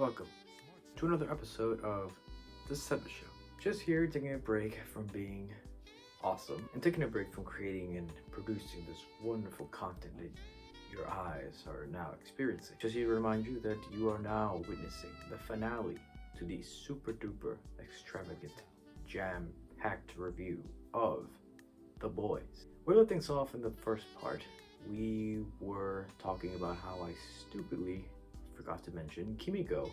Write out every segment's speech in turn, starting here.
Welcome to another episode of The Seba Show. Just here taking a break from being awesome and taking a break from creating and producing this wonderful content that your eyes are now experiencing. Just here to remind you that you are now witnessing the finale to the super duper extravagant, jam-packed review of The Boys. We let things off in the first part. We were talking about how I stupidly forgot to mention Kimiko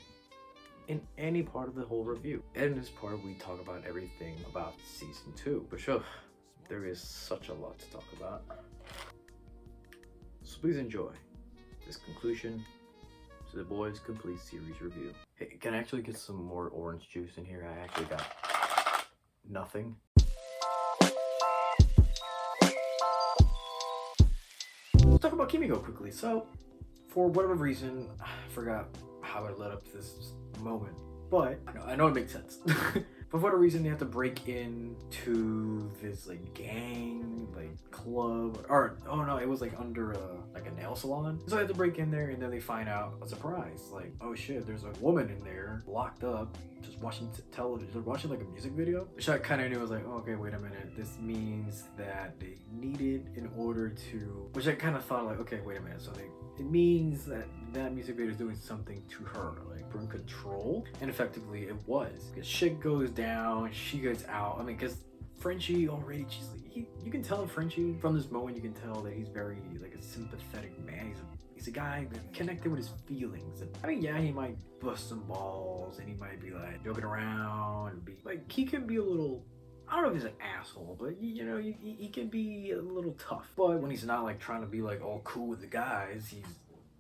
in any part of the whole review. And in this part, we talk about everything about season 2. But sure, there is such a lot to talk about. So please enjoy this conclusion to The Boys complete series review. Hey, can I actually get some more orange juice in here? I actually got nothing. Let's talk about Kimiko quickly. So, for whatever reason, I forgot how I led up to this moment, but I know it makes sense. But for whatever reason, they have to break into this gang, club, or oh no, it was under a nail salon. So they have to break in there, and then they find out a surprise, oh shit, there's a woman in there locked up, just watching television, they're watching a music video. Which I kind of knew was oh, okay, wait a minute, this means that they needed in order to, which I kind of thought okay, wait a minute, so it means that music video is doing something to her, bring control, and effectively it was, because shit goes down, she gets out. I mean, because Frenchie already, you can tell Frenchie from this moment, you can tell that he's very a sympathetic man. He's a guy that connected with his feelings. And I mean, yeah, he might bust some balls and he might be joking around and be he can be a little, I don't know if he's an asshole, but he can be a little tough. But when he's not trying to be all cool with the guys, he's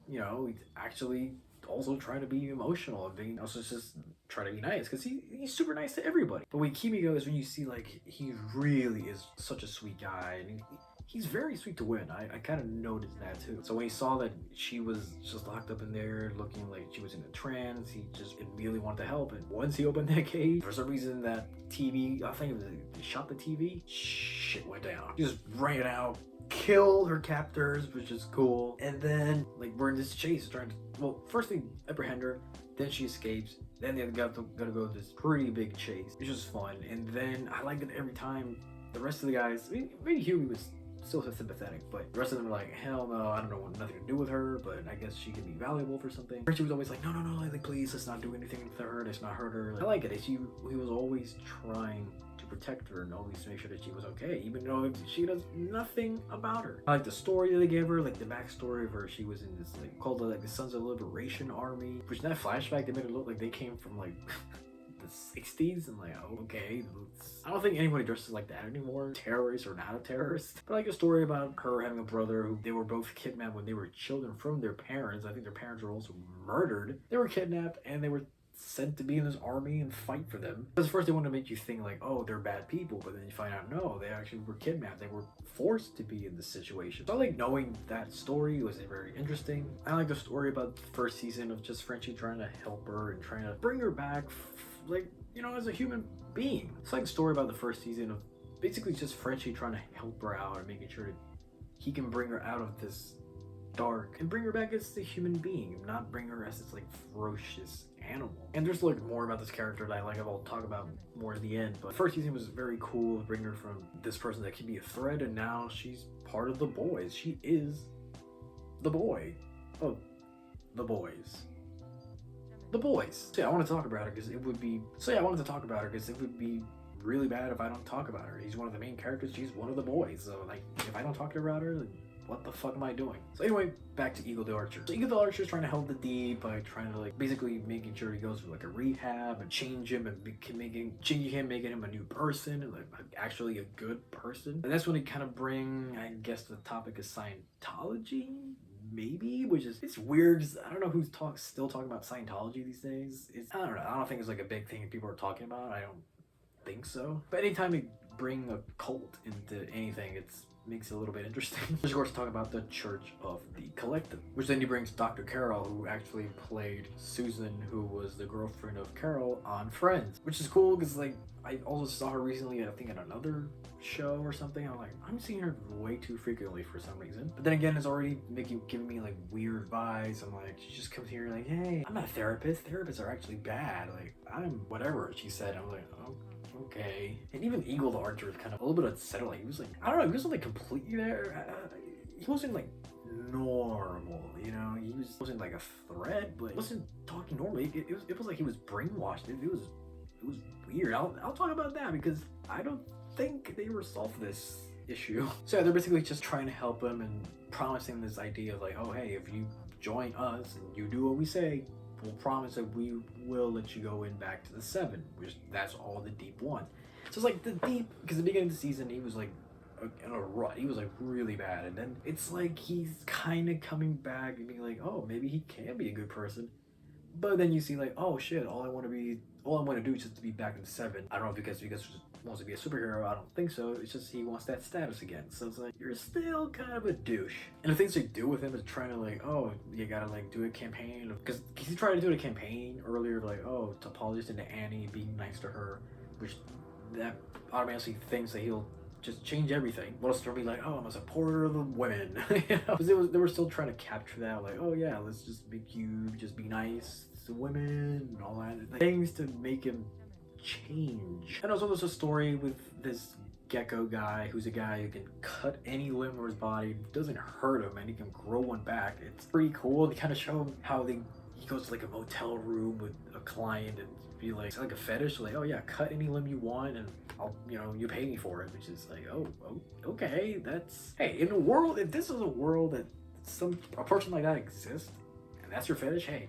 he's actually also trying to be emotional and being also just trying to be nice, because he's super nice to everybody. But when Kimiko is, when you see he really is such a sweet guy, and he's very sweet to win. I kind of noticed that too. So when he saw that she was just locked up in there looking like she was in a trance, he just immediately wanted to help. And once he opened that cage, for some reason that TV, I think it was, they shot the TV, shit went down. He just ran out, killed her captors, which is cool. And then we're in this chase trying to, well, first they apprehend her, then she escapes, then they gotta go this pretty big chase, which was fun. And then I liked it every time the rest of the guys, maybe Huey was still sympathetic, but the rest of them were hell no, I don't know, nothing to do with her, but I guess she could be valuable for something. She was always no, please, let's not do anything to her, let's not hurt her. I like it. He was always trying to protect her and always make sure that she was okay, even though she does nothing about her. I like the story that they gave her, the backstory of her. She was in this called the Sons of Liberation Army, which in that flashback they made it look like they came from the 60s, and oh, okay, I don't think anybody dresses like that anymore, terrorist or not a terrorist. But a story about her having a brother who they were both kidnapped when they were children from their parents. I think their parents were also murdered. They were kidnapped and they were sent to be in this army and fight for them. Because first they want to make you think oh, they're bad people, but then you find out no, they actually were kidnapped. They were forced to be in this situation. So I knowing that story. It was very interesting. I like the story about the first season of just Frenchie trying to help her and trying to bring her back as a human being. It's a story about the first season of basically just Frenchie trying to help her out and making sure that he can bring her out of this dark and bring her back as a human being, not bring her as this ferocious animal. And there's more about this character that I'll talk about more at the end. But the first season was very cool, bring her from this person that can be a threat, and now she's part of the boys. She is the boy of the boys. The Boys. So yeah, I want to talk about her because it would be. So yeah, I wanted to talk about her because it would be really bad if I don't talk about her. He's one of the main characters. She's one of the boys. So if I don't talk about her, then what the fuck am I doing? So anyway, back to Eagle the Archer. So Eagle the Archer is trying to help the D by trying to basically making sure he goes through a rehab and change him and making him a new person and actually a good person. And that's when they kind of bring, I guess, the topic of Scientology. Maybe, which is, it's weird. I don't know who's still talking about Scientology these days. I don't know. I don't think it's a big thing people are talking about. I don't think so. But anytime you bring a cult into anything, it makes it a little bit interesting. Of course, talk about the Church of the Collective, which then he brings Dr. Carol, who actually played Susan, who was the girlfriend of Carol on Friends, which is cool because I I also saw her recently, I think, in another show or something. I'm like, I'm seeing her way too frequently for some reason. But then again, it's already giving me like weird vibes. I'm like, she just comes here like, hey, I'm not a therapist. Therapists are actually bad. Like, I'm whatever she said. I'm like, oh, okay. And even Eagle the Archer was kind of a little bit unsettling. He was like, I don't know, he wasn't like completely there. He wasn't like normal, you know. Wasn't like a threat, but he wasn't talking normally. It was like he was brainwashed. It was weird. I'll talk about that because I don't think they resolved this issue. So yeah, they're basically just trying to help him and promising this idea of like, oh hey, if you join us and you do what we say, we'll promise that we will let you go in back to the 7, which that's all the Deep want. So it's like the Deep, because at the beginning of the season he was like in a rut. He was like really bad, and then it's like he's kind of coming back and being like, oh, maybe he can be a good person. But then you see like, oh shit, all I want to do is just to be back in the 7. I don't know if because he wants to be a superhero. I don't think so. It's just he wants that status again. So it's like, you're still kind of a douche. And the things they do with him is trying to like, oh, you gotta like do a campaign, because he tried to do a campaign earlier, like, oh, to apologize to Annie, being nice to her, which that automatically thinks that he'll just change everything. What else to be like, oh, I'm a supporter of the women. You know? Because they were still trying to capture that, like, oh yeah, let's just make you just be nice to women and all that, like, things to make him change. And also there's a story with this gecko guy who's a guy who can cut any limb of his body, doesn't hurt him, and he can grow one back. It's pretty cool. They kind of show him how he goes to like a motel room with a client and be like, it's like a fetish, like, oh yeah, cut any limb you want and I'll, you pay me for it, which is like, oh, okay, that's, hey, in a world, if this is a world that a person like that exists and that's your fetish, hey,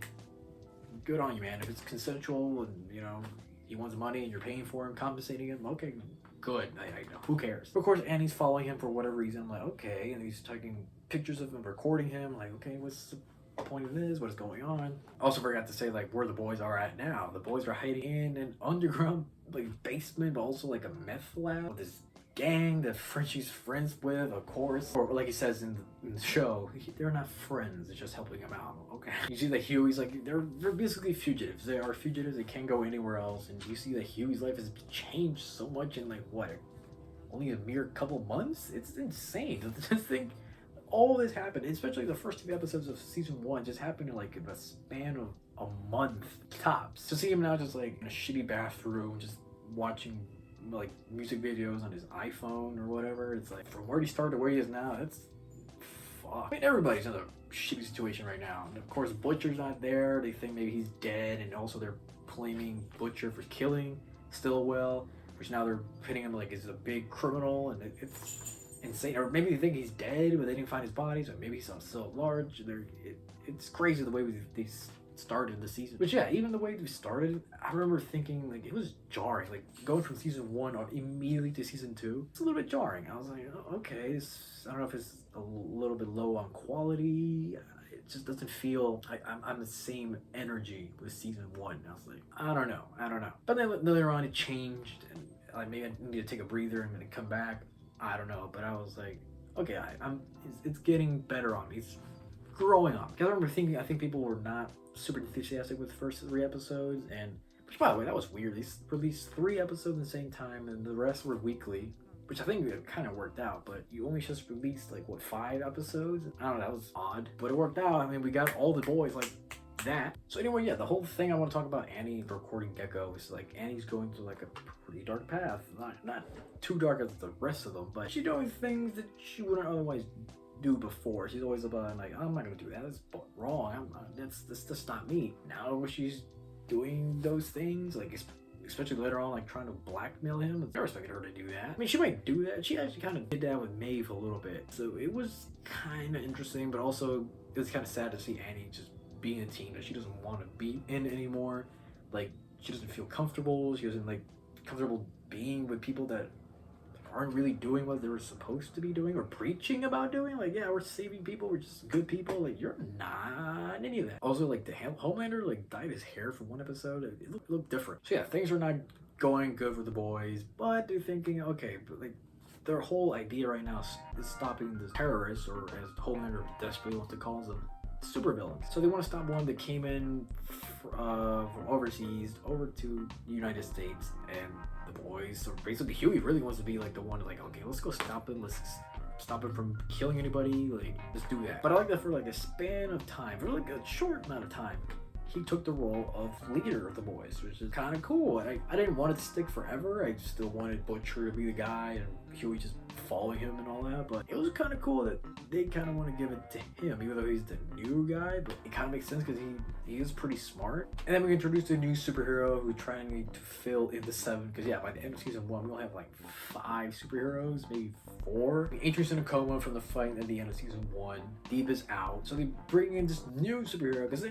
good on you, man. If it's consensual and he wants money and you're paying for him, compensating him, okay, good. I know, who cares? Of course, Annie's following him for whatever reason. I'm like, okay, and he's taking pictures of him, recording him, like, okay, what's the point of this? What is going on? Also forgot to say like where the boys are at now. The boys are hiding in an underground like basement, but also like a meth lab with this gang that Frenchie's friends with, of course. Or like he says in the show, they're not friends, it's just helping him out. Okay. You see that Huey's like, they're basically fugitives. They are fugitives, they can't go anywhere else. And you see that Huey's life has changed so much in like what, only a mere couple months? It's insane. Just think all this happened, especially the first 2 episodes of season 1 just happened in like a span of a month tops. To see him now just like in a shitty bathroom, just watching like music videos on his iPhone or whatever, it's like from where he started to where he is now, that's fuck. I mean, everybody's in a shitty situation right now. And of course, Butcher's not there. They think maybe he's dead, and also they're blaming Butcher for killing Stillwell, which now they're pitting him like he's a big criminal, and it's insane. Or maybe they think he's dead, but they didn't find his body, so maybe he's still at large. It's crazy the way they started the season. But yeah, even the way we started, I remember thinking like it was jarring. Like going from season 1 immediately to season 2, it's a little bit jarring. I was like, oh, okay, I don't know if it's a little bit low on quality. It just doesn't feel like I'm the same energy with season 1. I was like, I don't know. But then later on, it changed, and like maybe I need to take a breather and then come back. I don't know, but I was like, okay, it's getting better on me. It's growing on me. Because I remember thinking, I think people were not super enthusiastic with the first 3 episodes, and which, by the way, that was weird. They released 3 episodes at the same time, and the rest were weekly, which I think it kind of worked out. But you only just released like 5 episodes? I don't know, that was odd, but it worked out. I mean, we got all the boys like that. So anyway, yeah, the whole thing I want to talk about Annie recording Gecko is like Annie's going through like a pretty dark path. Not too dark as the rest of them, but she's doing things that she wouldn't otherwise do before. She's always about like, I'm not gonna do that. That's wrong. That's just not me. Now she's doing those things, like especially later on, like trying to blackmail him. I never expected her to do that. I mean, she might do that. She actually kind of did that with Maeve a little bit. So it was kind of interesting, but also it was kind of sad to see Annie just be in a team that she doesn't want to be in anymore. Like, she doesn't feel comfortable. She doesn't like comfortable being with people that aren't really doing what they were supposed to be doing or preaching about doing. Like, yeah, we're saving people, we're just good people. Like, you're not any of that. Also, like, the Homelander like dyed his hair for 1 episode. It looked different. So yeah, things are not going good for the boys, but they're thinking, okay, but like their whole idea right now is stopping the terrorists, or as Homelander desperately wants to call them, supervillains. So they want to stop one that came in from overseas over to the United States, and the boys. So basically, Huey really wants to be like the one, like, okay, let's go stop him. Let's stop him from killing anybody. Like, let's do that. But I like that for like a span of time, for like a short amount of time, he took the role of leader of the boys, which is kind of cool. And I didn't want it to stick forever. I still wanted Butcher to be the guy and Huey just following him and all that. But it was kind of cool that they kind of want to give it to him, even though he's the new guy. But it kind of makes sense because he is pretty smart. And then we introduced a new superhero who's trying to fill in the 7. Because yeah, by the end of season 1, we only have like 5 superheroes, maybe 4. Adrian's in a coma from the fight at the end of season 1. Deep is out. So they bring in this new superhero because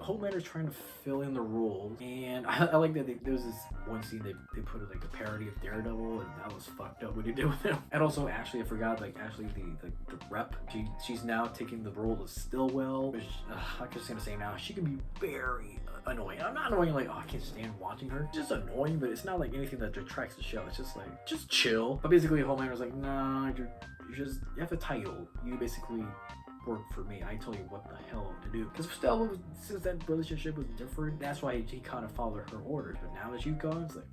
Homelander's trying to fill in the role. And I like that there was this one scene they put like a parody of Daredevil, and that was fucked up what he did with him. And also Ashley, I forgot, like Ashley the rep, she's now taking the role of Stillwell, which I'm just gonna say now, she can be very annoying. I'm not annoying like, oh, I can't stand watching her. It's just annoying, but it's not like anything that detracts the show. It's just like, just chill. But basically Homelander's like, nah, you have the title. You basically work for me. I tell you what the hell to do. Because Stella, since that relationship was different, that's why he kind of followed her orders. But now that she's gone, it's like,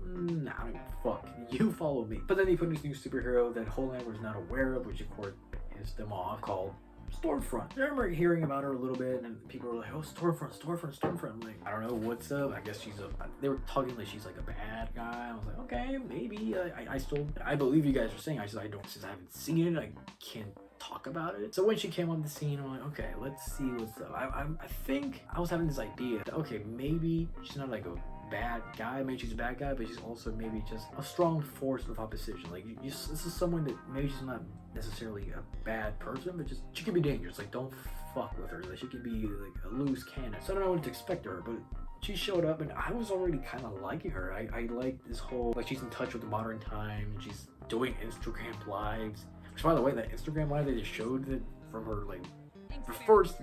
nah, I don't fuck. You follow me. But then they put this new superhero that Homelander was not aware of, which of course pissed them off, called Stormfront. I remember hearing about her a little bit, and people were like, oh, Stormfront. I'm like, I don't know what's up. I guess they were talking like she's like a bad guy. I was like, okay, maybe. I believe you guys are saying. Since I haven't seen it, I can't talk about it. So when she came on the scene, I'm like, okay, let's see what's up. I think I was having this idea that, okay, maybe she's not like a bad guy. Maybe she's a bad guy, but she's also maybe just a strong force of opposition. Like, this is someone that maybe she's not necessarily a bad person, but just she can be dangerous. Like, don't fuck with her. Like, she can be like a loose cannon. So I don't know what to expect of her, but she showed up and I was already kind of liking her. I like this whole, like, she's in touch with the modern time, and she's doing Instagram lives. Which, by the way, that Instagram live they just showed that from her, like, the first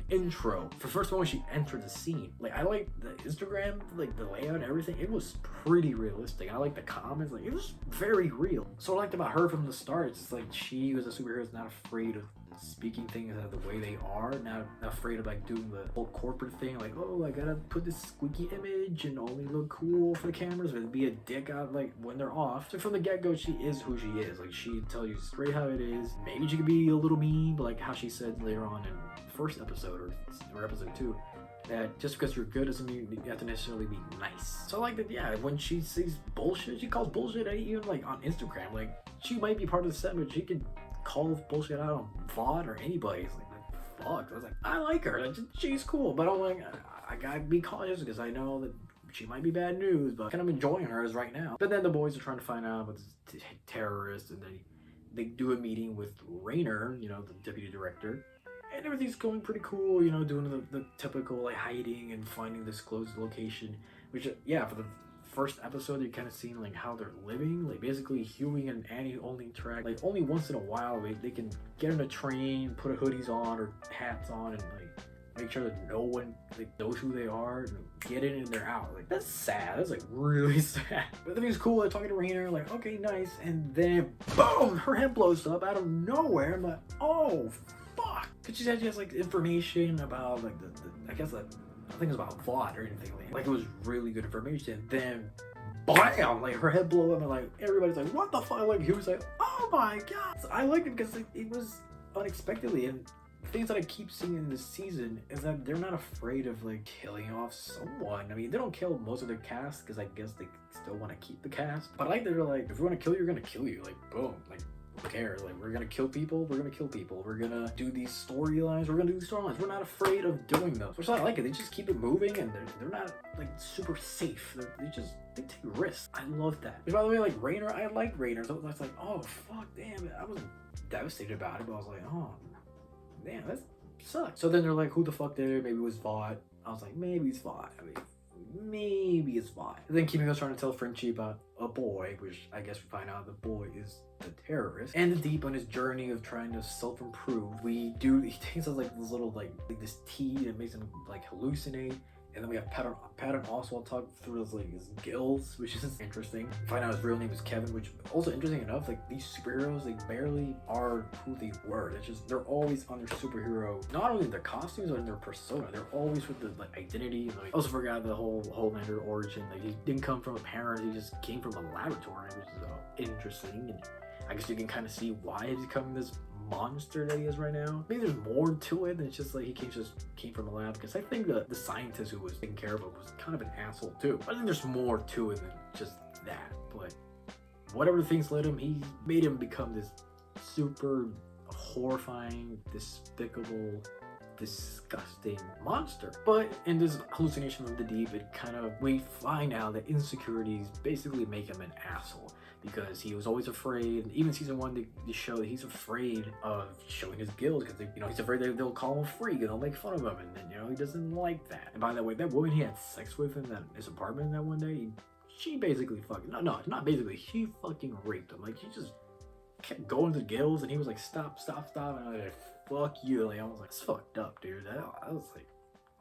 intro, for first one when she entered the scene. Like, I like the Instagram, like the layout and everything. It was pretty realistic. I like the comments, like, it was very real. So I liked about her from the start, it's like she was a superhero who's not afraid of speaking things out of the way they are, not afraid of like doing the whole corporate thing, like, oh, I gotta put this squeaky image and only look cool for the cameras, but be a dick out like when they're off. So from the get-go, she is who she is. Like, she tell you straight how it is. Maybe she could be a little mean, but like how she said later on in the first episode or episode 2, that just because you're good doesn't mean you have to necessarily be nice. So I like that, yeah, when she sees bullshit, she calls bullshit even like on Instagram. Like, she might be part of the set, but she could call bullshit out on VOD or anybody. It's like, fuck. I was like, I like her. Like, she's cool, but I'm like, I gotta be cautious because I know that she might be bad news, but kind of enjoying her as right now. But then the boys are trying to find out about this terrorist, and they do a meeting with Rainer, you know, the deputy director, and everything's going pretty cool, you know, doing the typical like hiding and finding this closed location, which, yeah, for the first episode you kind of seen like how they're living. Like, basically Huey and Annie only interact like only once in a while. They can get on a train, put hoodies on or hats on, and like make sure that no one like knows who they are, and get in and they're out. Like, that's sad. That's like really sad. But the thing's cool. They're talking to Rainer, like, okay, nice, and then boom, her head blows up out of nowhere. I'm like, oh fuck, because she said she has like information about like the I guess like, I think it's about VOD or anything like it was really good information. Then bam, like her head blew up, and like everybody's like, what the fuck? Like, he was like, oh my god. So I liked it because it was unexpectedly. And things that I keep seeing in this season is that they're not afraid of like killing off someone. I mean, they don't kill most of their cast because I guess they still want to keep the cast, but I like that they're like, if we want to kill you, we're gonna kill you. Like, boom, like, who cares? Like, we're gonna kill people, we're gonna kill people. We're gonna do these storylines, We're not afraid of doing those. Which I like it. They just keep it moving, and they're not like super safe. They take risks. I love that. Which, by the way, like Rainer, I like Rainer. So I was like, oh fuck, damn it. I wasn't devastated about it, but I was like, oh damn, that sucks. So then they're like, who the fuck did it? Maybe it was VOD. I was like, maybe it's VOD. I mean, maybe it's VOD. And then Kimiko's trying to tell Frenchie about a boy, which I guess we find out the boy is the terrorist. And Deep, on his journey of trying to self-improve, he takes us like this little like this tea that makes him like hallucinate. And then we have Patton Oswalt talk through his gills, which is interesting. Find out his real name is Kevin, which also interesting enough, like these superheroes, they barely are who they were. It's just they're always on their superhero, not only in their costumes but in their persona. They're always with the identity. Like, I also forgot the whole Homelander origin. Like he didn't come from a parent, he just came from a laboratory, which is interesting. And I guess you can kind of see why he's becoming this monster that he is right now. Maybe there's more to it than just like he came from a lab, because I think the scientist who was taking care of him was kind of an asshole too. I think there's more to it than just that, but whatever things led him, he made him become this super horrifying, despicable, disgusting monster. But in this hallucination from the deep, we find out that insecurities basically make him an asshole, because he was always afraid. Even season 1, they show that he's afraid of showing his gills, because he's afraid they'll call him a freak and they'll make fun of him, and then he doesn't like that. And by the way, that woman he had sex with in his apartment that one day, she basically fucking not basically, she fucking raped him. Like, she just kept going to the gills, and he was like, stop, and I was like, fuck you. Like, I was like, it's fucked up, dude. I was like,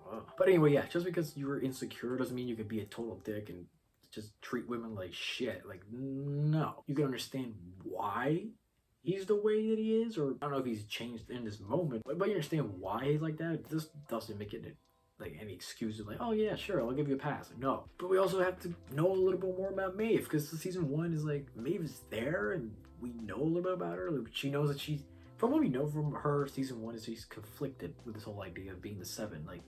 whoa. But anyway, yeah, just because you're insecure doesn't mean you can be a total dick and just treat women like shit. Like, no. You can understand why he's the way that he is, or I don't know if he's changed in this moment, but you understand why he's like that. This doesn't make it like any excuses like, oh yeah, sure, I'll give you a pass. Like, no. But we also have to know a little bit more about Maeve, because season 1 is like, Maeve is there and we know a little bit about her. Like, she knows that from what we know from her, season 1 is she's conflicted with this whole idea of being the 7. Like,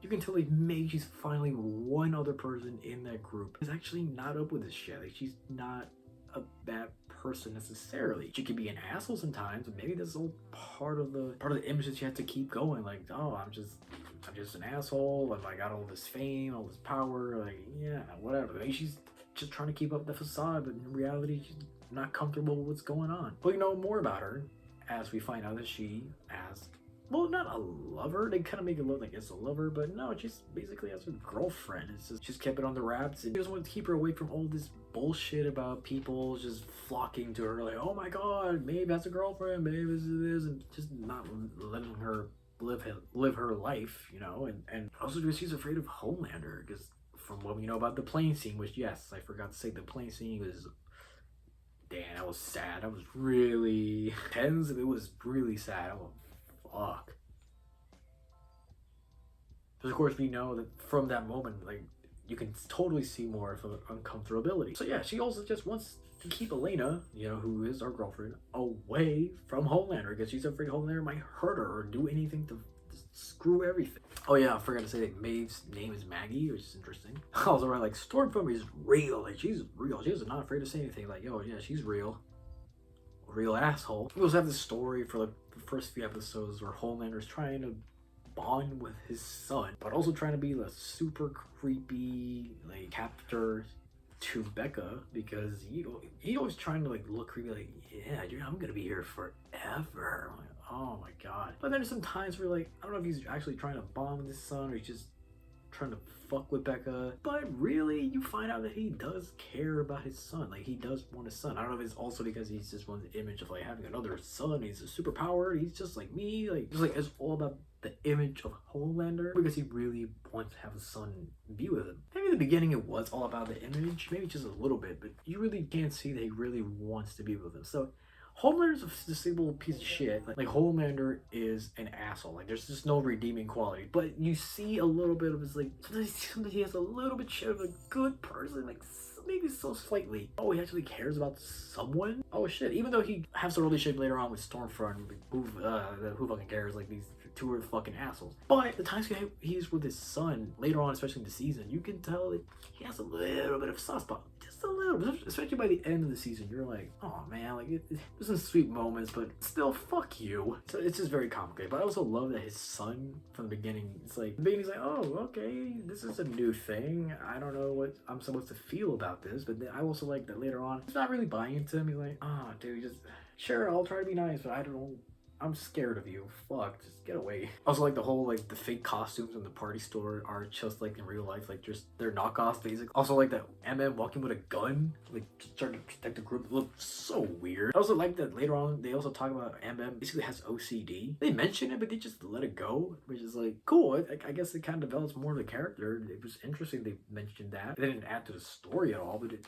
you can tell, like, maybe she's finally one other person in that group is actually not up with this shit. Like, she's not a bad person necessarily. She can be an asshole sometimes, but maybe that's all part of the image that she has to keep going. Like, oh, I'm just an asshole, and I got all this fame, all this power. Like, yeah, whatever. Maybe she's just trying to keep up the facade, but in reality, she's not comfortable with what's going on. But we know more about her as we find out that she has, well, not a lover. They kind of make it look like it's a lover, but no, she's basically as her girlfriend. It's just she's kept it on the wraps, and she just wants to keep her away from all this bullshit about people just flocking to her, like, oh my god, Maeve has a girlfriend, Maeve is this, and just not letting her live her life, and also because she's afraid of Homelander, because from what we know about the plane scene, which, yes, I forgot to say, the plane scene was, damn, that was sad. That was really tense. It was really sad. Oh, fuck. But of course, we know that from that moment, like, you can totally see more of an uncomfortability. So yeah, she also just wants to keep Elena, who is our girlfriend, away from Homelander, because she's afraid Homelander might hurt her or do anything to screw everything. Oh yeah, I forgot to say that Maeve's name is Maggie, which is interesting. Also, right, like, Stormfront is real. Like, she's real. She's not afraid to say anything. Like, oh yeah, she's real. Real asshole. We also have this story for like the first few episodes where Homelander's trying to bond with his son, but also trying to be the super creepy, like, captor to Becca, because he always trying to, like, look creepy, like, yeah, dude, I'm gonna be here forever. I'm like, oh my god. But then there's some times where, like, I don't know if he's actually trying to bond with his son or he's just trying to fuck with Becca, but really you find out that he does care about his son. Like, he does want a son. I don't know if it's also because he's just wants the image of, like, having another son. He's a superpower, he's just like me, like, just like it's all about the image of Homelander, because he really wants to have a son be with him. Maybe in the beginning it was all about the image, maybe just a little bit, but you really can't see that he really wants to be with him. So Homelander's a disabled piece of shit. Like, Homelander is an asshole. Like, there's just no redeeming quality. But you see a little bit of his, like, sometimes he has a little bit of a good person, like, maybe so slightly. Oh, he actually cares about someone? Oh shit, even though he has a relationship later on with Stormfront, who fucking cares? Like, these two are fucking assholes. But the times he's with his son, later on, especially in the season, you can tell that he has a little bit of a soft spot. Just a little bit. Especially by the end of the season, you're like, oh man, like, there's some sweet moments, but still, fuck you. So it's just very complicated. But I also love that his son, from the beginning, it's like, he's like, oh, okay, this is a new thing. I don't know what I'm supposed to feel about this. But then I also like that later on, he's not really buying into him. He's like, oh, dude, just, sure, I'll try to be nice, but I don't I'm scared of you. Fuck, just get away. Also, like the whole like the fake costumes in the party store are just like in real life, like just they're knockoffs basically. Also, like that MM walking with a gun, like just trying to protect the group, looked so weird. I also like that later on they also talk about MM basically has OCD. They mention it, but they just let it go, which is like cool. I guess it kind of develops more of the character. It was interesting they mentioned that. They didn't add to the story at all, but it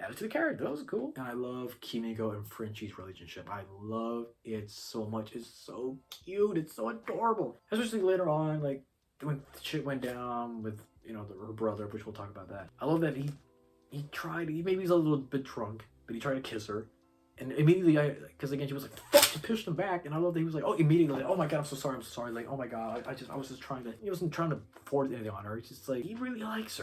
added to the character. That was cool. And I love Kimiko and Frenchie's relationship. I love it so much. It's so cute. It's so adorable. Especially later on, like when shit went down with her brother, which we'll talk about that. I love that he tried. Maybe he's a little bit drunk, but he tried to kiss her. And immediately, because again, she was like, fuck, she pushed him back. And I love that he was like, oh, immediately, like, oh my God, I'm so sorry. Like, oh my God, I was just trying to, he wasn't trying to force anything on her. It's just like, he really likes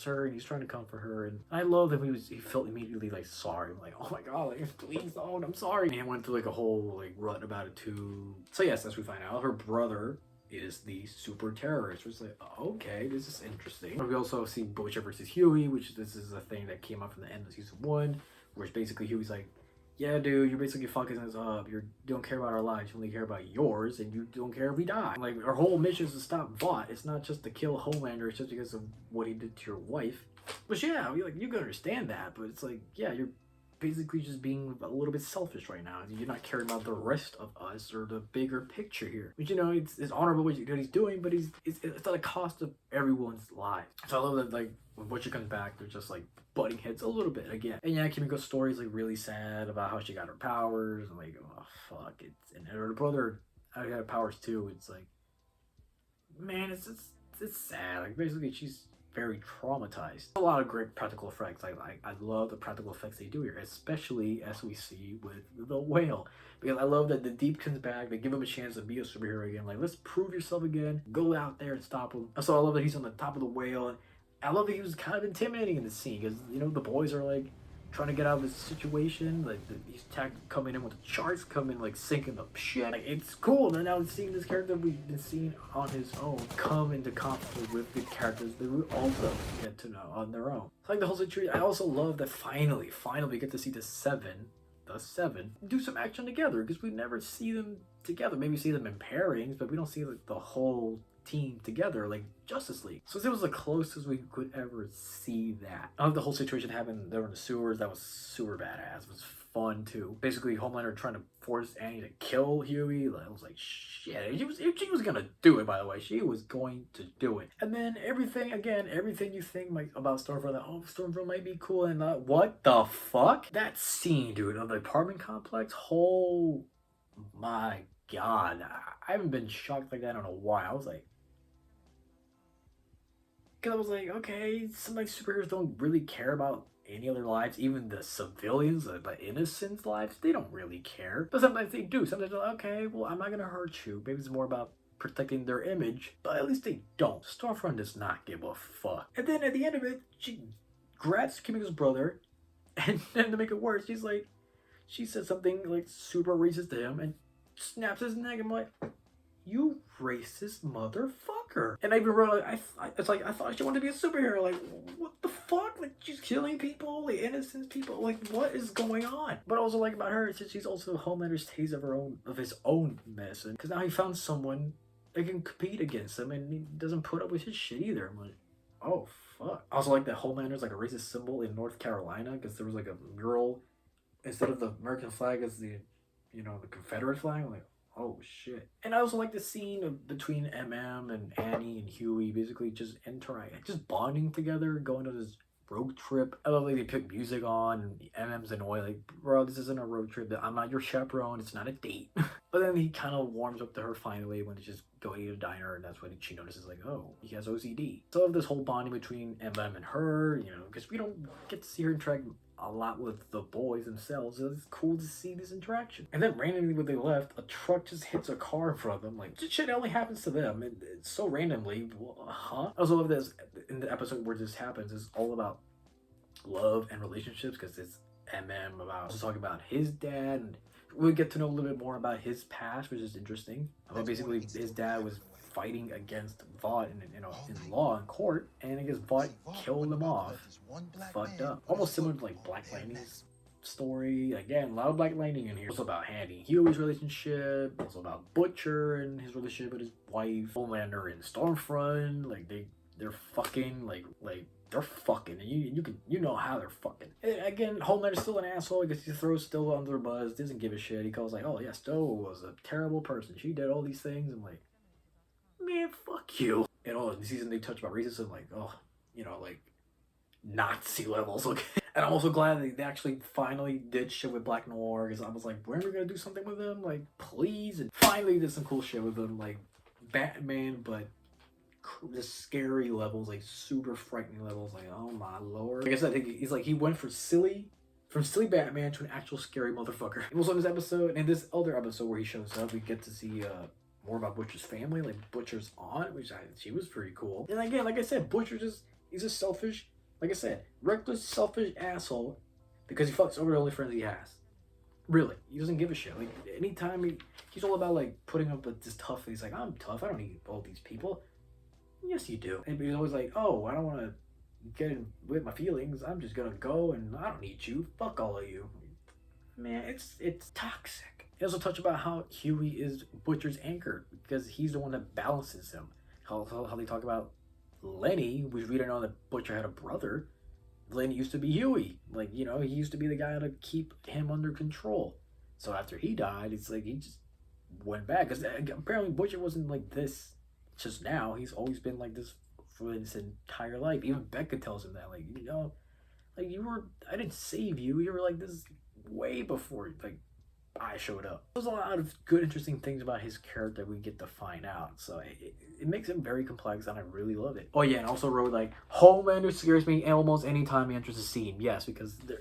her. And he's trying to comfort her. And I love that he felt immediately like sorry. I'm like, oh my God, like, please don't, I'm sorry. And he went through like a whole like rut about it too. So yes, as we find out, her brother is the super terrorist. It's like, okay, this is interesting. But we also see Butcher versus Huey, which this is a thing that came up from the end of season 1, where it's basically Huey's like, yeah, dude, you're basically fucking us up. You don't care about our lives. You only care about yours, and you don't care if we die. Like, our whole mission is to stop Vought. It's not just to kill Homelander. It's just because of what he did to your wife. But yeah, you can understand that. But it's like, yeah, you're basically just being a little bit selfish right now. You're not caring about the rest of us or the bigger picture here. But it's honorable what he's doing, but it's at the cost of everyone's lives. So I love that, like, when Butcher comes back, they're just like butting heads a little bit again. And yeah, Kimiko's story is like really sad about how she got her powers and like, oh fuck, and her brother had powers too. It's like, man, it's sad. Like basically she's very traumatized. A lot of great practical effects. I love the practical effects they do here, especially as we see with the whale. Because I love that the Deep comes back, they give him a chance to be a superhero again. Like, let's prove yourself again. Go out there and stop him. Also, I love that he's on the top of the whale. And I love that he was kind of intimidating in the scene because, the boys are like trying to get out of this situation. Like, these tag coming in with the charts coming, like sinking the shit. Like, it's cool. And now seeing this character we've been seeing on his own come into conflict with the characters that we also get to know on their own. It's like the whole situation. I also love that finally we get to see the seven do some action together because we never see them together. Maybe see them in pairings, but we don't see like the whole team together like Justice League. So it was the closest we could ever see that. I love the whole situation happened. They were in the sewers. That was super badass. It was fun too. Basically, Homelander trying to force Annie to kill Huey. I was like, shit. She was gonna do it. By the way, she was going to do it. And then everything you think like about Stormfront, that Stormfront might be cool, and what the fuck? That scene, dude, of the apartment complex. Oh my God, I haven't been shocked like that in a while. I was like, because I was like, okay, some like superheroes don't really care about any other lives, even the civilians, the innocents' lives, they don't really care. But sometimes they do. Sometimes they're like, okay, well, I'm not gonna hurt you. Maybe it's more about protecting their image, but at least they don't. Stormfront does not give a fuck. And then at the end of it, she grabs Kimiko's brother, and then to make it worse, she said something like super racist to him and snaps his neck. I'm like, you racist motherfucker. And I even wrote, I thought she wanted to be a superhero. Like, what the fuck? Like, she's killing people, like innocent people. Like, what is going on? But also like about her, she's also Homelander's taste of his own medicine. Because now he found someone that can compete against him, and he doesn't put up with his shit either. I'm like, oh fuck. I also like that Homelander's like a racist symbol in North Carolina, because there was like a mural instead of the American flag as the Confederate flag. I'm like, oh shit. And I also like the scene between MM and Annie and Huey basically just bonding together, going on this road trip. I love like they put music on and MM's annoyed, like, bro, this isn't a road trip. I'm not your chaperone. It's not a date. But then he kind of warms up to her finally when they just go eat at a diner, and that's when she notices like, oh, he has OCD. So I love this whole bonding between MM and her, because we don't get to see her interact a lot with the boys themselves. So it's cool to see this interaction. And then randomly when they left, a truck just hits a car in front of them. Like, this shit only happens to them. And it's so randomly. Huh? I also love this in the episode where this happens. It's all about love and relationships, because it's MM also talking about his dad, and we get to know a little bit more about his past, which is interesting. About basically his dad was fighting against Vought in law in court, and I guess Vought killed him off. Fucked up. Almost similar to like Black Lightning's story. Again, a lot of Black Lightning in here. It's about Handy and Huey's relationship. It's about Butcher and his relationship with his wife. Homelander and Stormfront. Like they're fucking like they're fucking. And you know how they're fucking. And again, Homelander's still an asshole because he throws Stowe under the bus. Doesn't give a shit. He calls like, oh yeah, Stowe was a terrible person. She did all these things. And like, man, fuck you. And all in the season they touch about racism, like, oh, you know, like Nazi levels, okay. And I'm also glad they actually finally did shit with Black Noir, because I was like, when are we gonna do something with him? Like, please. And finally did some cool shit with him, like Batman, but just scary levels, like super frightening levels, like, oh my lord. Like I said, he's like, he went from silly Batman to an actual scary motherfucker. It was on this episode, and this other episode where he shows up, we get to see more about Butcher's family, like Butcher's aunt, which she was pretty cool. And again, like I said, he's a selfish, like I said, reckless, selfish asshole because he fucks over the only friends he has. Really, he doesn't give a shit. Like, anytime he's all about like putting up with this tough. He's like, I'm tough. I don't need all these people. Yes, you do. And he's always like, oh, I don't want to get in with my feelings. I'm just gonna go, and I don't need you. Fuck all of you. Man, it's toxic. He also touched about how Huey is Butcher's anchor because he's the one that balances him. How they talk about Lenny, which we didn't know that Butcher had a brother. Lenny used to be Huey. Like, you know, he used to be the guy to keep him under control. So after he died, it's like he just went back. Because apparently Butcher wasn't like this just now. He's always been like this for his entire life. Even Becca tells him that. Like, you know, like I didn't save you. You were like this way before, like, I showed up. There's a lot of good, interesting things about his character we get to find out. So it makes him very complex, and I really love it. Oh yeah, and also wrote like, Homelander scares me almost anytime he enters a scene. Yes, because they're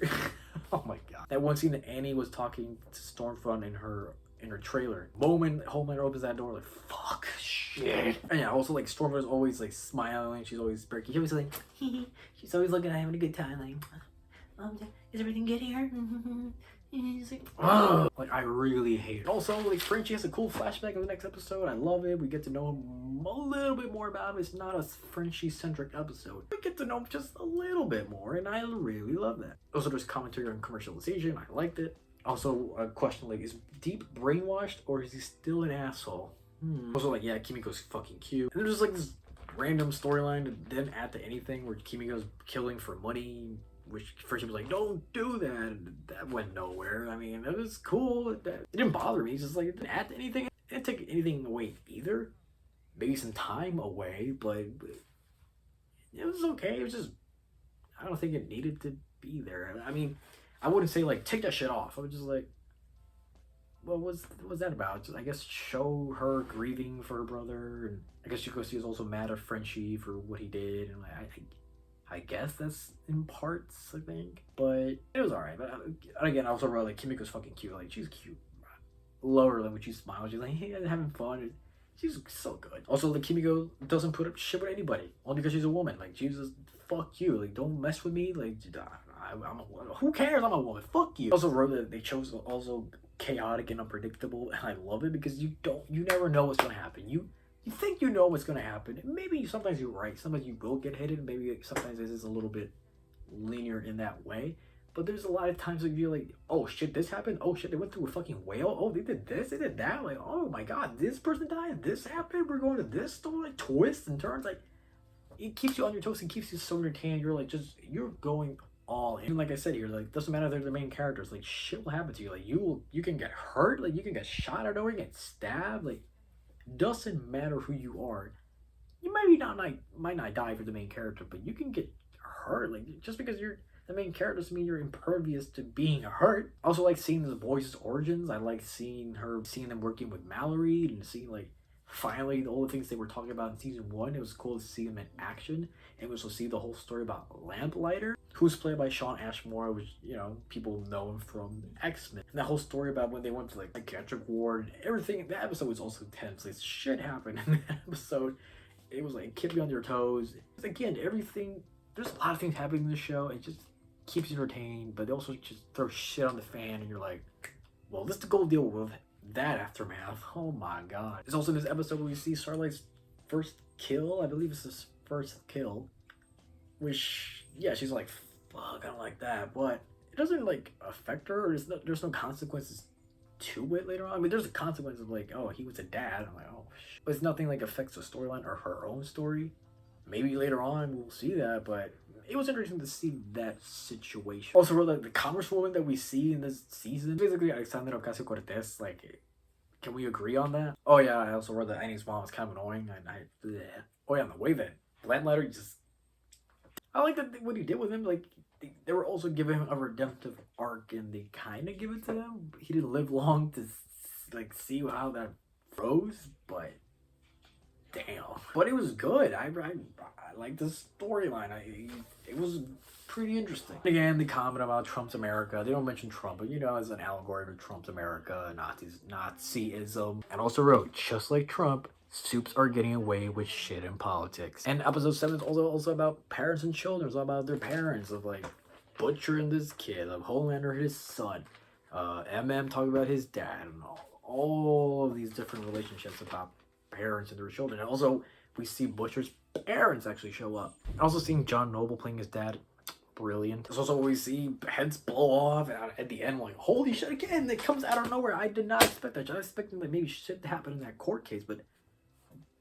oh my god. That one scene that Annie was talking to Stormfront in her trailer. Moment Homelander opens that door, like, fuck, shit. And yeah, also like Stormfront's always like smiling. She's always perky. She's always like, she's always looking at having a good time. Like, is everything good here? He's like, oh, like, I really hate it. Also, like, Frenchie has a cool flashback in the next episode. I love it. We get to know him a little bit more about him. It's not a Frenchie-centric episode. We get to know him just a little bit more, and I really love that. Also, there's commentary on commercialization. I liked it. Also, a question, like, is Deep brainwashed, or is he still an asshole? Also, like, yeah, Kimiko's fucking cute. And there's, like, this random storyline that didn't add to anything where Kimiko's killing for money, which first he was like, don't do that. And that went nowhere. I mean, it was cool. It didn't bother me. It's just like, it didn't add to anything. It didn't take anything away either. Maybe some time away, but it was okay. It was just, I don't think it needed to be there. I mean, I wouldn't say like, take that shit off. I was just like, what was that about? Just, I guess, show her grieving for her brother. And I guess she was also mad at Frenchie for what he did. And I guess that's in parts, I think. But it was alright. But again, I also wrote, like, Kimiko's fucking cute. Like, she's cute. Love her, like, when she smiles. She's like, hey, I'm having fun. She's so good. Also, like, Kimiko doesn't put up shit with anybody. Only because she's a woman. Like, she's just, fuck you. Like, don't mess with me. Like, I'm a woman. Who cares? I'm a woman. Fuck you. Also wrote that they chose also chaotic and unpredictable. And I love it because you never know what's going to happen. You think you know what's going to happen. Maybe sometimes you're right. Sometimes you will get hit. Maybe sometimes this is a little bit linear in that way. But there's a lot of times where you're like, oh shit, this happened. Oh shit, they went through a fucking whale. Oh, they did this, they did that. Like, oh my god, this person died. This happened. We're going to this story. Like, twists and turns. Like, it keeps you on your toes and keeps you so entertained. You're like, you're going all in. Like I said here, like, doesn't matter if they're the main characters. Like, shit will happen to you. Like, you can get hurt. Like, you can get shot at over, you get stabbed. Like, doesn't matter who you are. You might not die for the main character, but you can get hurt. Like, just because you're the main character doesn't mean you're impervious to being hurt. I also like seeing the boys' origins. I like seeing them working with Mallory and seeing, like, finally all the things they were talking about in season 1. It was cool to see them in action, and we also see the whole story about Lamplighter, who's played by Shawn Ashmore, which, you know, people know him from X-Men. And that whole story about when they went to, like, psychiatric ward, everything. That episode was also intense. Like, shit happened in that episode. It was like, keep you on your toes. Again, everything, there's a lot of things happening in the show. It just keeps you entertained, but they also just throw shit on the fan, and you're like, well, let's go deal with that aftermath. Oh my god. It's also in this episode where we see Starlight's first kill. I believe it's his first kill. Which, yeah, she's like, fuck, I don't like that. But it doesn't like affect her, or there's no consequences to it later on. I mean, there's a consequence of like, oh, he was a dad. I'm like, oh, but it's nothing like affects the storyline or her own story. Maybe later on we'll see that, but it was interesting to see that situation. Also, like the congresswoman that we see in this season, basically Alexandra Ocasio-Cortez. Like, can we agree on that? Oh yeah, I also read that Annie's mom was kind of annoying, and bleh. Oh yeah, and the way that Ledletter just, I like that what he did with him. Like, they were also giving him a redemptive arc, and they kind of give it to him. He didn't live long to like see how that froze, but damn. But it was good. I like the storyline. It was pretty interesting. Again, the comment about Trump's America. They don't mention Trump, but you know, as an allegory to Trump's America, Nazism, and also wrote, just like Trump, soups are getting away with shit in politics. And episode 7 is also about parents and children. It's all about their parents, of like Butcher and this kid, of Homelander and his son, MM talking about his dad, and all of these different relationships about parents and their children. And also we see Butcher's parents actually show up. And also seeing John Noble playing his dad, brilliant. It's also we see heads blow off at the end, like, holy shit, again, it comes out of nowhere. I did not expect that. I was expecting that maybe shit to happen in that court case, but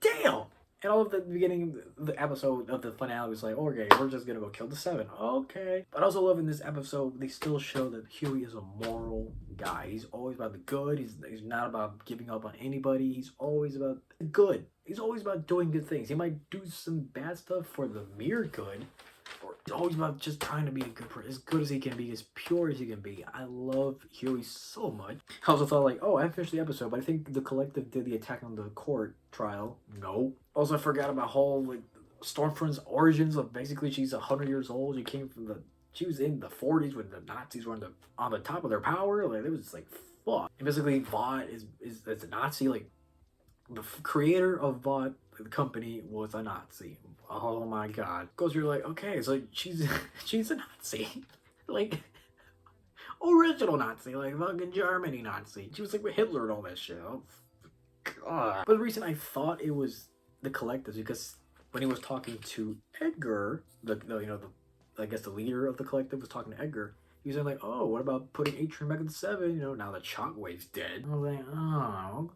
damn. And all of the beginning of the episode of the finale was like, okay, we're just gonna go kill the 7. Okay. But I also love in this episode, they still show that Huey is a moral guy. He's always about the good. He's not about giving up on anybody. He's always about the good. He's always about doing good things. He might do some bad stuff for the mere good, or he's always about just trying to be a good person, as good as he can be, as pure as he can be. I love Huey so much. I also thought like, oh, I finished the episode, but I think the collective did the attack on the court trial. No. Also, I forgot about whole like Stormfront's origins of basically she's 100 years old. She was in the 40s when the Nazis were on the top of their power. Like, it was like, fuck. And basically Vought is a Nazi. Like, the creator of Vought, the company, was a Nazi. Oh my god. Goes through like, okay, so she's a Nazi. Like, original Nazi, like fucking Germany Nazi. She was like with Hitler and all that shit. Oh god. But the reason I thought it was the collective is because when he was talking to Edgar, I guess the leader of the collective was talking to Edgar, he was like, oh, what about putting Atrium back in the 7? You know, now that Shockwave's dead. I was like, oh,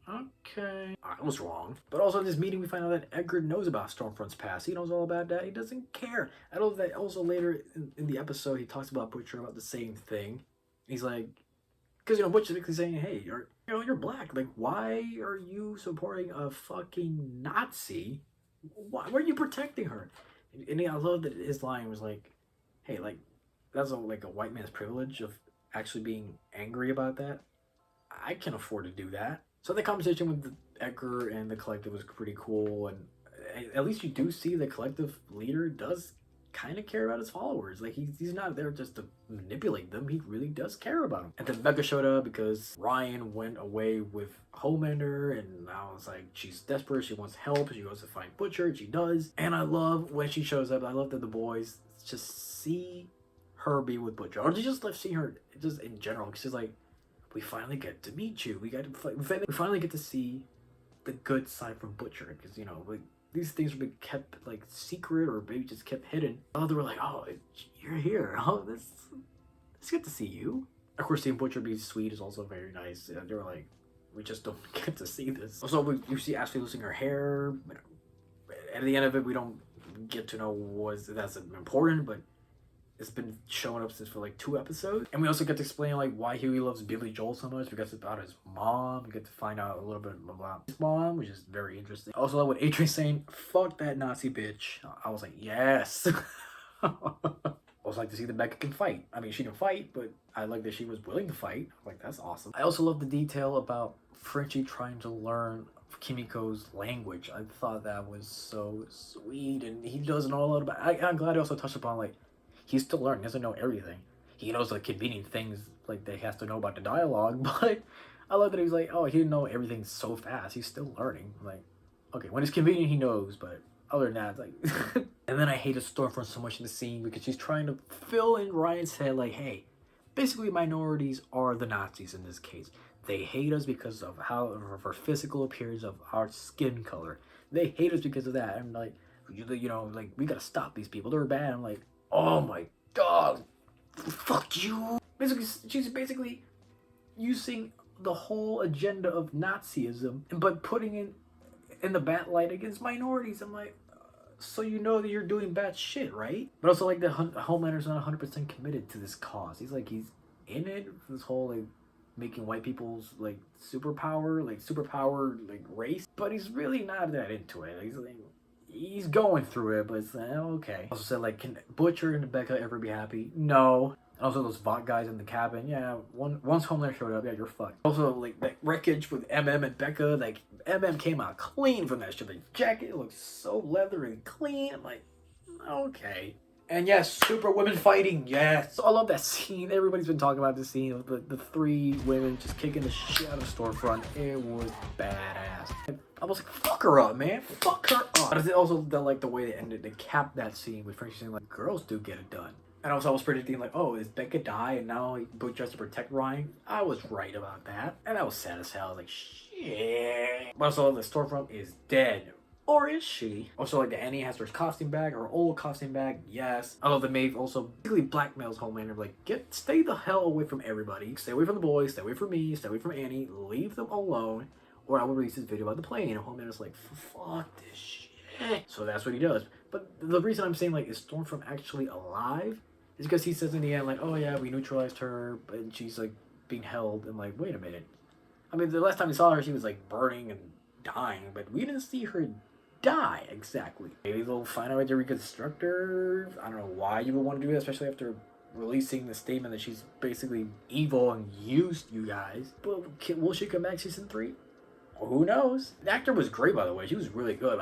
okay. I was wrong. But also in this meeting, we find out that Edgar knows about Stormfront's past. He knows all about that. He doesn't care. I know that also later in the episode, he talks about Butcher about the same thing. He's like, because, you know, Butcher's basically saying, hey, you're black. Like, why are you supporting a fucking Nazi? Why are you protecting her? And I love that his line was like, hey, like, that's a white man's privilege of actually being angry about that. I can afford to do that. So the conversation with Edgar and the collective was pretty cool, and at least you do see the collective leader does kind of care about his followers. Like, he's not there just to manipulate them. He really does care about them. And then Becca showed up because Ryan went away with Homelander, and now it's like she's desperate. She wants help. She goes to find Butcher, and she does. And I love when she shows up. I love that the boys just see her be with Butcher, or they just love seeing her just in general, because she's like, we finally get to meet you. We finally get to see the good side from Butcher, because, you know, like, these things were being kept like secret or maybe just kept hidden. Oh, they were like, oh, you're here. Oh, it's good to see you. Of course, seeing Butcher be sweet is also very nice. They were like, we just don't get to see this. Also, you see Ashley losing her hair. At the end of it, we don't get to know that's important, but it's been showing up since for like 2 episodes. And we also get to explain like why Huey loves Billy Joel so much, because it's about his mom. We get to find out a little bit about his mom, which is very interesting. Also, like what Adrian's saying, fuck that Nazi bitch. I was like, yes. I also like to see that Becca can fight. I mean, she can fight, but I like that she was willing to fight. Like, that's awesome. I also love the detail about Frenchie trying to learn Kimiko's language. I thought that was so sweet, and he doesn't know a lot about it. I'm glad he also touched upon, like, he's still learning. He doesn't know everything. He knows the convenient things, like, that he has to know about the dialogue, but I love that he's like, oh, he didn't know everything so fast. He's still learning. Like, okay, when it's convenient, he knows, but other than that, like... And then I hated Stormfront so much in the scene because she's trying to fill in Ryan's head, like, hey, basically minorities are the Nazis in this case. They hate us because of of our physical appearance, of our skin color. They hate us because of that. I'm like, you know, like, we gotta stop these people. They're bad. I'm like, oh my god, fuck you. Basically, she's basically using the whole agenda of Nazism, but putting it in the bad light against minorities. I'm like, so you know that you're doing bad shit, right? But also, like, the Homelander's not 100% committed to this cause. He's in it for this whole, like, making white people's, like, superpower, like, race. But he's really not that into it. He's going through it, but it's like, okay. Also said, like, can Butcher and Becca ever be happy? No. Also, those Vought guys in the cabin, yeah, once Homelander showed up, yeah, you're fucked. Also, like, that wreckage with MM and Becca, like, MM came out clean from that shit. The jacket looks so leathery and clean. I'm like, okay. And yes, super women fighting, yes. So I love that scene. Everybody's been talking about this scene of the three women just kicking the shit out of the storefront. It was badass. I was like, fuck her up, man. Fuck her up. But also, the way they ended, they capped that scene with Frenchie saying, like, girls do get it done. And also, I was predicting, like, oh, is Becca die and now Butch has to protect Ryan? I was right about that. And that was sad as hell. I was like, shit. But also, the storefront is dead. Or is she? Also, like, the Annie has her costume back, her old costume back, yes. I love the Maeve also basically blackmails Homelander, like, stay the hell away from everybody. Stay away from the boys, stay away from me, stay away from Annie, leave them alone, or I will release this video about the plane. And Homelander's like, fuck this shit. So that's what he does. But the reason I'm saying, like, is Stormfront actually alive? Is because he says in the end, like, oh yeah, we neutralized her, and she's, like, being held. And, like, wait a minute. I mean, the last time we saw her, she was, like, burning and dying, but we didn't see her die exactly. Maybe they'll find a way to reconstruct her. I don't know why you would want to do that, especially after releasing the statement that she's basically evil and used you guys. But will she come back season 3? Well, who knows? The actor was great, by the way. She was really good.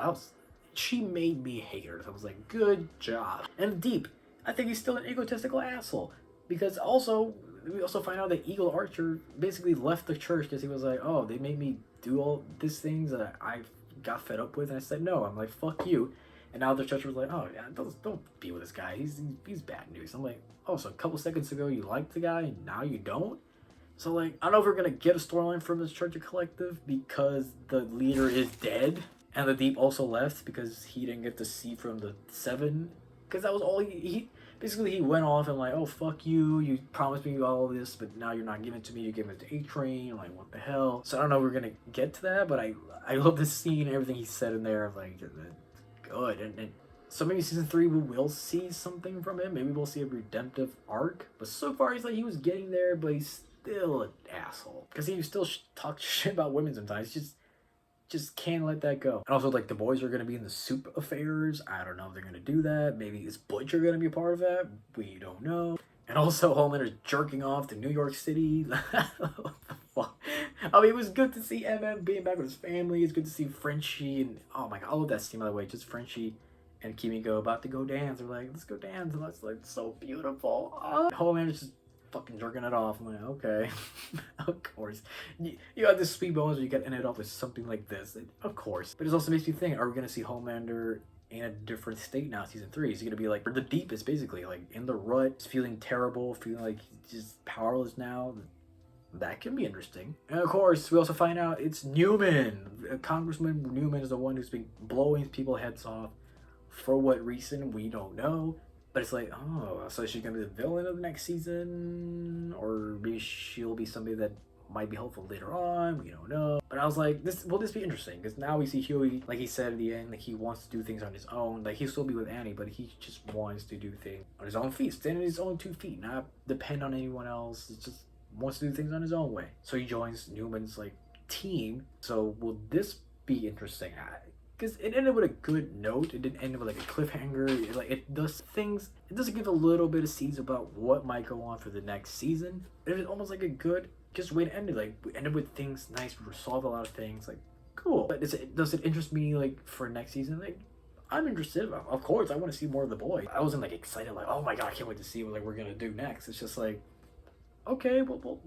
She made me hate her. So I was like, good job. And Deep, I think he's still an egotistical asshole. Because also, we also find out that Eagle Archer basically left the church because he was like, oh, they made me do all these things that I got fed up with. And I said, no. I'm like, fuck you. And now the church was like, oh, yeah, don't be with this guy. He's bad news. I'm like, oh, so a couple seconds ago you liked the guy and now you don't? So, like, I don't know if we're going to get a storyline from this Church of Collective because the leader is dead. And the Deep also left because he didn't get to see from the 7. Because that was all he basically, he went off and like, oh, fuck you. You promised me all of this, but now you're not giving it to me. You gave it to A-Train. Like, what the hell? So I don't know if we're going to get to that, but I love this scene, everything he said in there. Like, good. And so maybe season 3 we will see something from him. Maybe we'll see a redemptive arc. But so far, he's like, he was getting there, but he's still an asshole. Because he still talks shit about women sometimes. Just can't let that go. And also, like, the boys are going to be in the soup affairs. I don't know if they're going to do that. Maybe is Butcher going to be a part of that? We don't know. And also, Homelander's jerking off to New York City. What the fuck? I mean, it was good to see MM being back with his family. It's good to see Frenchie. And, oh my god, I love that scene, by the way. Just Frenchie and Kimiko about to go dance. They're like, let's go dance. And that's, like, so beautiful. Oh. Homelander's just fucking jerking it off. I'm like, okay. Of course. You got this sweet moments where you can end it off with something like this. Of course. But it also makes me think, are we going to see Homelander in a different state now, season 3? Is he going to be like the deepest, basically? Like, in the rut, feeling terrible, feeling like he's just powerless now? That can be interesting. And of course, we also find out it's Newman. Congressman Newman is the one who's been blowing people's heads off. For what reason, we don't know. But it's like, oh, so is she going to be the villain of the next season? Or maybe she'll be somebody that might be helpful later on. We don't know. But I was like, will this be interesting? Because now we see Huey, like he said at the end, like he wants to do things on his own. Like he'll still be with Annie, but he just wants to do things on his own feet. Stand on his own 2 feet, not depend on anyone else. He just wants to do things on his own way. So he joins Newman's, like, team. So will this be interesting? Because it ended with a good note. It didn't end with like a cliffhanger. It does things. It does give a little bit of seeds about what might go on for the next season. It was almost like a good just way to end it. Like we ended with things nice. We resolved a lot of things. Like cool. But does it interest me like for next season? Like I'm interested. Of course, I want to see more of the boy. I wasn't like excited. Like oh my god, I can't wait to see what like we're gonna do next. It's just like okay, well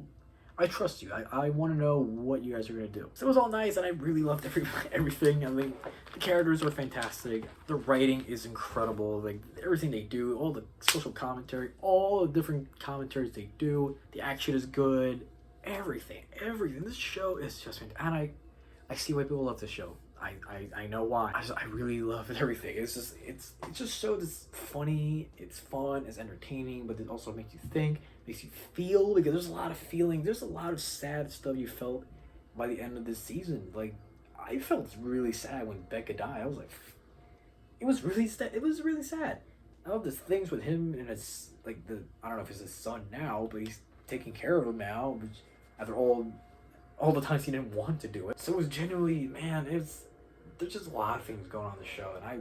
I trust you. I want to know what you guys are going to do. So it was all nice, and I really loved everything. I mean, the characters are fantastic. The writing is incredible. Like, everything they do, all the social commentary, all the different commentaries they do. The action is good. Everything. This show is just fantastic. And I see why people love this show. I know why. I really love everything. It's just so this funny, it's fun, it's entertaining, but it also makes you think, makes you feel, because there's a lot of feeling, there's a lot of sad stuff you felt by the end of this season. Like I felt really sad when Becca died. I was like, it was really sad. It was really sad. I love this things with him and his like the I don't know if it's his son now, but he's taking care of him now. Which after all the times he didn't want to do it, so it was genuinely man. There's just a lot of things going on in the show, and I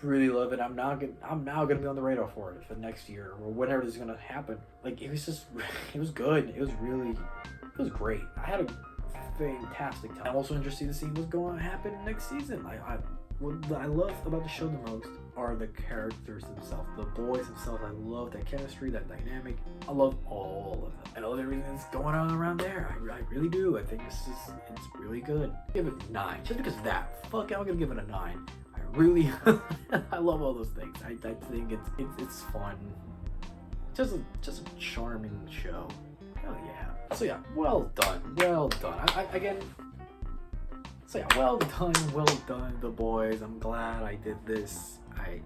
really love it. I'm now gonna be on the radar for it for next year or whatever is gonna happen. Like it was just it was good. It was great. I had a fantastic time. I'm also interested to see what's going to happen next season. What I love about the show the most are the characters themselves, the boys themselves. I love that chemistry, that dynamic. I love all of them. I love everything that's going on around there. I really do. I think it's really good. Give it a 9 just because of that. Fuck, I'm gonna give it a 9. I really, I love all those things. I think it's fun. Just a charming show. Hell yeah. So yeah, well done. So yeah, well done, the boys. I'm glad I did this. I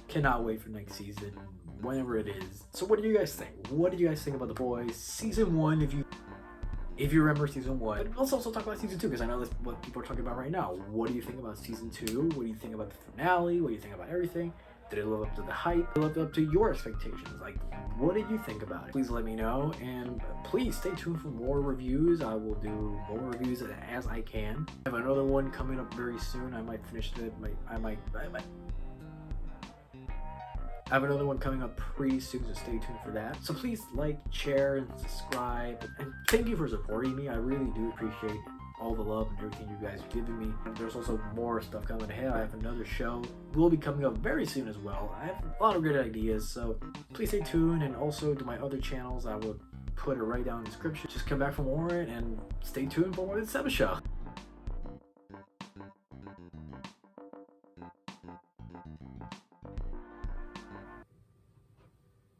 cannot wait for next season, whenever it is. So what do you guys think? What did you guys think about the boys? Season 1, if you remember season 1. But let's also talk about season 2, because I know that's what people are talking about right now. What do you think about season 2? What do you think about the finale? What do you think about everything? Did it live up to the hype? Did it live up to your expectations? Like, what did you think about it? Please let me know, and please stay tuned for more reviews. I will do more reviews as I can. I have another one coming up very soon. I might finish it. I might. I have another one coming up pretty soon, so stay tuned for that. So please like, share, and subscribe. And thank you for supporting me. I really do appreciate all the love and everything you guys have given me. And there's also more stuff coming ahead. I have another show will be coming up very soon as well. I have a lot of great ideas, so please stay tuned. And also to my other channels, I will put it right down in the description. Just come back for more and stay tuned for more of the Seba Show.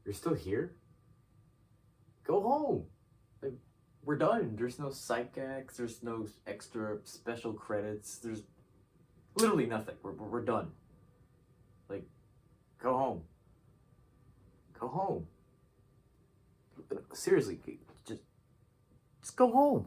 You're still here? Go home. Like, we're done. There's no psych acts. There's no extra special credits. There's literally nothing. We're done. Like, go home. Go home. Seriously, just go home.